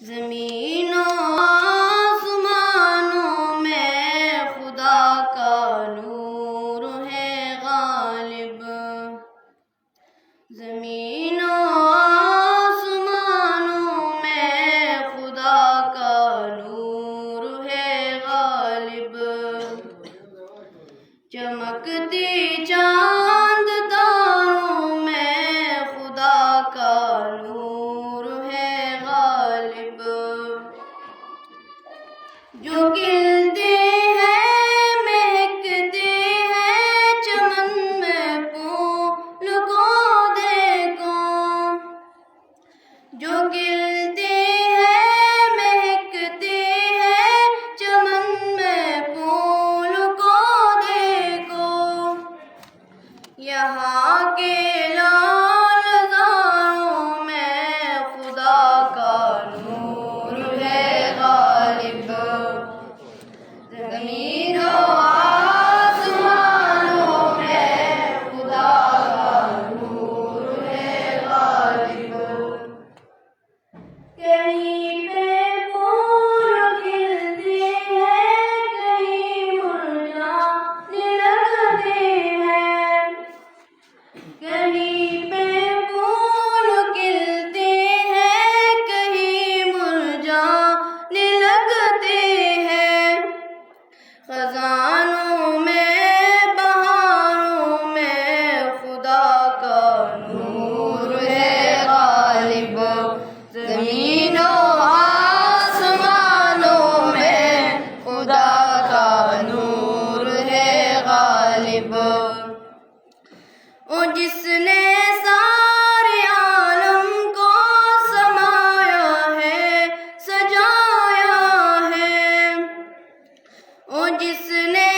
ज़मीनों आसमानों में खुदा का नूर है गालिब। ज़मीनों आसमानों में खुदा का नूर है गालिब। चमकती चांद तारों में खुदा का नूर है गालिब। जो खिलते हैं महकते हैं चमन में फूल को देखो। जो खिलते हैं महकते हैं चमन में फूल को देखो। यहाँ के लाल ज़ारों में खुदा का नूर है गालिब। ज़मीनों आसमानों में खुदा का नूर है गालिब। कहीं पे फूल खिलते हैं कहीं मुरझाने लगते हैं। कहीं पे फूल खिलते हैं कहीं मुरझाने लगते हैं। खजानों में बहारों में खुदा का नूर है गालिब। ज़मीनों आसमानों में खुदा का नूर है गालिब। ओ जिसने सारे आलम को समाया है सजाया है। ओ जिसने